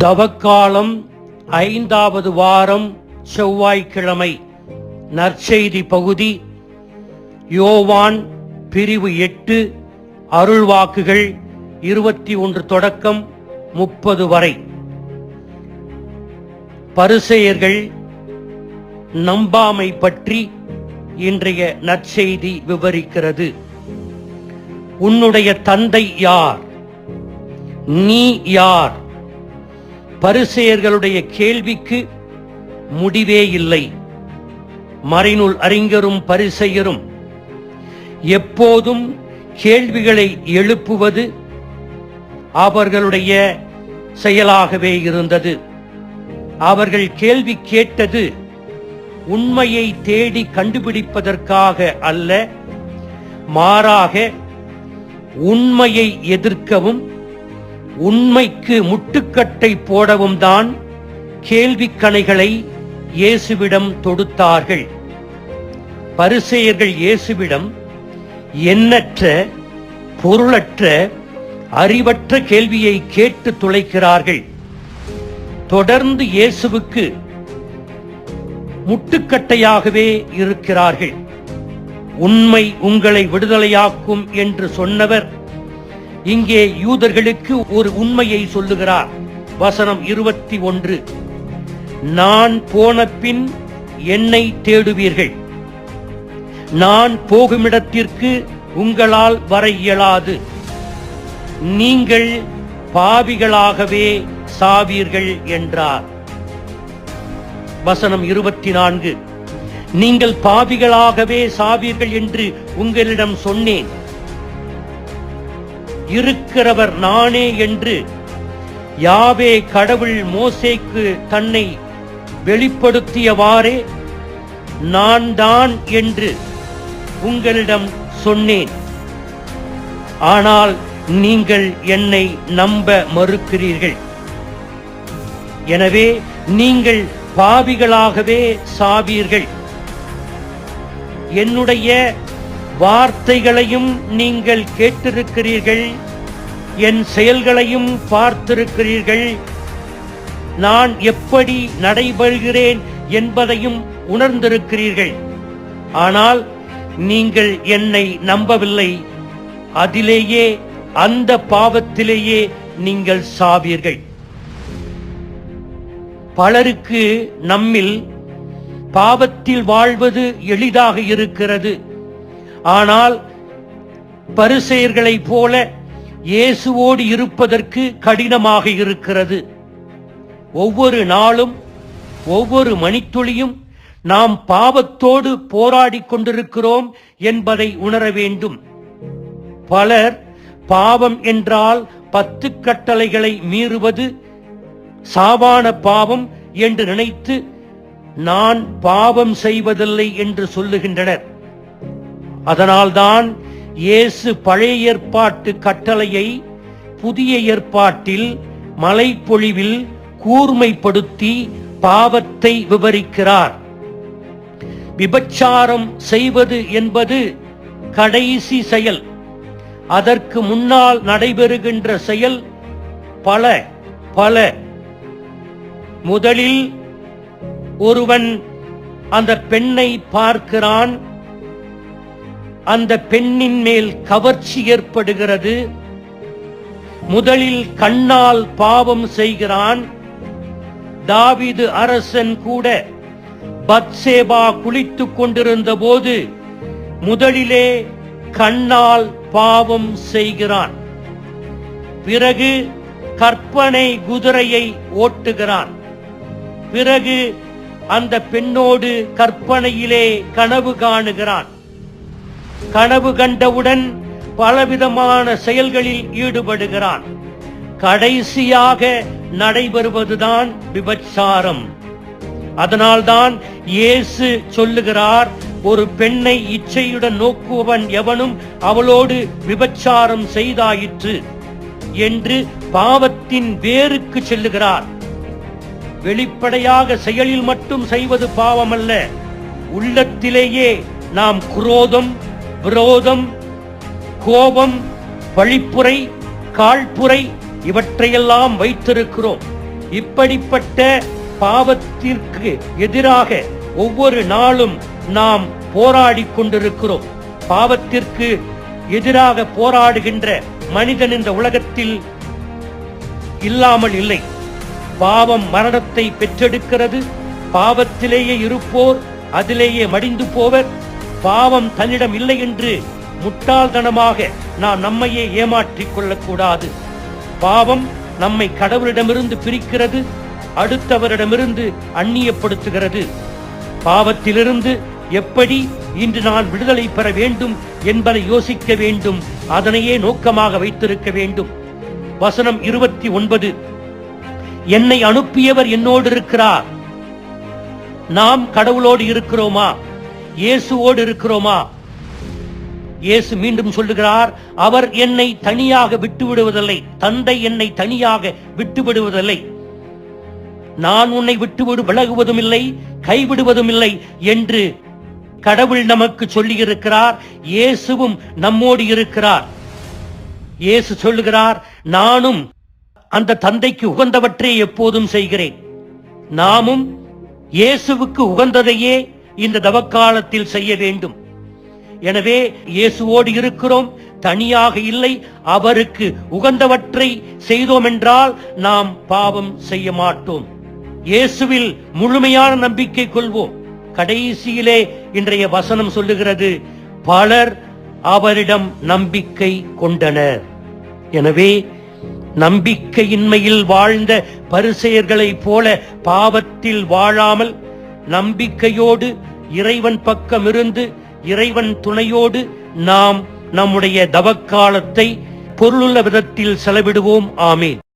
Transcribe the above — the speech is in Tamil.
தவக்காலம் 5வது வாரம் செவ்வாய்க்கிழமை. நற்செய்தி பகுதி யோவான் பிரிவு 8 அருள்வாக்குகள் 21 தொடக்கம் 30 வரை. பரிசேயர்கள் நம்பாமை பற்றி இன்றைய நற்செய்தி விவரிக்கிறது. உன்னுடைய தந்தை யார்? நீ யார்? பரிசேயர்களுடைய கேள்விக்கு முடிவே இல்லை. மறைநூல் அறிஞரும் பரிசேயரும் எப்போதும் கேள்விகளை எழுப்புவது அவர்களுடைய செயலாகவே இருந்தது. அவர்கள் கேள்வி கேட்டது உண்மையை தேடி கண்டுபிடிப்பதற்காக அல்ல, மாறாக உண்மையை எதிர்க்கவும் உண்மைக்கு முட்டுக்கட்டை போடவும் தான் கேள்விக்கணைகளை இயேசுவிடம் தொடுத்தார்கள். பரிசேயர்கள் இயேசுவிடம் எண்ணற்ற, பொருளற்ற, அறிவற்ற கேள்வியை கேட்டு துளைக்கிறார்கள். தொடர்ந்து இயேசுவுக்கு முட்டுக்கட்டையாகவே இருக்கிறார்கள். உண்மை உங்களை விடுதலையாக்கும் என்று சொன்னவர் இங்கே யூதர்களுக்கு ஒரு உண்மையை சொல்லுகிறார். வசனம் 21, நான் போன பின் என்னை தேடுவீர்கள், நான் போகுமிடத்திற்கு உங்களால் வர இயலாது, நீங்கள் பாவிகளாகவே சாவீர்கள் என்றார். வசனம் 24, நீங்கள் பாவிகளாகவே சாவீர்கள் என்று உங்களிடம் சொன்னேன். இருக்கிறவர் நானே என்று யாவே கடவுள் மோசேக்கு தன்னை வெளிப்படுத்தியவாறே நான் தான் என்று உங்களிடம் சொன்னேன். ஆனால் நீங்கள் என்னை நம்ப மறுக்கிறீர்கள். எனவே நீங்கள் பாவிகளாகவே சாவீர்கள். என்னுடைய வார்த்தைகளையும் நீங்கள் கேட்டிருக்கிறீர்கள், என் செயல்களையும் பார்த்திருக்கிறீர்கள், நான் எப்படி நடைபெறுகிறேன் என்பதையும் உணர்ந்திருக்கிறீர்கள். ஆனால் நீங்கள் என்னை நம்பவில்லை. அதிலேயே, அந்த பாவத்திலேயே நீங்கள் சாவீர்கள். பலருக்கு நம்மில் பாவத்தில் வாழ்வது எளிதாக இருக்கிறது. ஆனால் பரிசேயர்களைப் போல இயேசுவோடு இருப்பதற்கு கடினமாக இருக்கிறது. ஒவ்வொரு நாளும், ஒவ்வொரு மணித்துளியும் நாம் பாவத்தோடு போராடி கொண்டிருக்கிறோம் என்பதை உணர வேண்டும். பலர் பாவம் என்றால் 10 கட்டளைகளை மீறுவது சாவான பாவம் என்று நினைத்து நான் பாவம் செய்வதில்லை என்று சொல்லுகின்றனர். அதனால்தான் இயேசு பழைய ஏற்பாட்டு கட்டளையை புதிய ஏற்பாட்டில் மலைப்பொழிவில் கூர்மைப்படுத்தி பாவத்தை விவரிக்கிறார். விபச்சாரம் செய்வது என்பது கடைசி செயல். அதற்கு முன்னால் நடைபெறுகின்ற செயல் பல பல. முதலில் ஒருவன் அந்த பெண்ணை பார்க்கிறான், அந்த பெண்ணின் மேல் கவர்ச்சி ஏற்படுகிறது. முதலில் கண்ணால் பாவம் செய்கிறான். தாவீது அரசன் கூட பத்சேபா குளித்துக் கொண்டிருந்த போது முதலிலே கண்ணால் பாவம் செய்கிறான். பிறகு கற்பனை குதிரையை ஓட்டுகிறான். பிறகு அந்த பெண்ணோடு கற்பனையிலே கனவு காணுகிறான். கனவு கண்டவுடன் பலவிதமான செயல்களில் ஈடுபடுகிறான். கடைசியாக நடைபெறுவதுதான் விபச்சாரம். அதனால்தான் இயேசு சொல்லுகிறார், ஒரு பெண்ணை இச்சையுடன் நோக்குவன் எவனும் அவளோடு விபச்சாரம் செய்தாயிற்று என்று பாவத்தின் வேருக்கு செல்லுகிறார். வெளிப்படையாக செயலில் மட்டும் செய்வது பாவமல்ல, உள்ளத்திலேயே நாம் குரோதம், விரோதம், கோபம், பழிப்புரை, காழ்ப்புரை இவற்றையெல்லாம் வைத்திருக்கிறோம். இப்படிப்பட்ட பாவத்திற்கு எதிராக ஒவ்வொரு நாளும் நாம் போராடி கொண்டிருக்கிறோம். பாவத்திற்கு எதிராக போராடுகின்ற மனிதன் இந்த உலகத்தில் இல்லாமல் இல்லை. பாவம் மரணத்தை பெற்றெடுக்கிறது. பாவத்திலேயே இருப்போர் அதிலேயே மடிந்து போவர். பாவம் தன்னிடம் இல்லை என்று முட்டாள்தனமாக நாம் நம்மையே ஏமாற்றிக் கொள்ளக்கூடாது. பாவம் நம்மை கடவுளிடமிருந்து பிரிக்கிறது, அடுத்தவரிடமிருந்து அந்நியப்படுத்துகிறது. பாவத்திலிருந்து எப்படி இன்று நான் விடுதலை பெற வேண்டும் என்பதை யோசிக்க வேண்டும். அதனையே நோக்கமாக வைத்திருக்க வேண்டும். வசனம் 29, என்னை அனுப்பியவர் என்னோடு இருக்கிறார். நாம் கடவுளோடு இருக்கிறோமா? இயேசுவோடு இருக்கிறோமா? இயேசு மீண்டும் சொல்லுகிறார், அவர் என்னை தனியாக விட்டு விடுவதில்லை. தந்தை என்னை தனியாக விட்டு விடுவதில்லை. நான் உன்னை விட்டு விலகுவதும் இல்லை, கைவிடுவதும் இல்லை என்று கடவுள் நமக்கு சொல்லி இருக்கிறார். இயேசுவும் நம்மோடு இருக்கிறார். இயேசு சொல்லுகிறார், நானும் அந்த தந்தைக்கு உகந்தவற்றை எப்போதும் செய்கிறேன். நாமும் இயேசுவுக்கு உகந்ததையே இந்த தவக்காலத்தில் செய்ய வேண்டும். எனவே இயேசுவோடு இருக்கிறோம், தனியாக இல்லை. அவருக்கு உகந்தவற்றை செய்தோம் என்றால் நாம் பாவம் செய்ய மாட்டோம். இயேசுவில் முழுமையான நம்பிக்கை கொள்வோம். கடைசியிலே இன்றைய வசனம் சொல்லுகிறது, பலர் அவரிடம் நம்பிக்கை கொண்டனர். எனவே நம்பிக்கையின்மையில் வாழ்ந்த பரிசேயர்களைப் போல பாவத்தில் வாழாமல் நம்பிக்கையோடு இறைவன் பக்கம் இருந்து இறைவன் துணையோடு நாம் நம்முடைய தவக்காலத்தை பொருளுள்ள விதத்தில் செலவிடுவோம். ஆமீன்.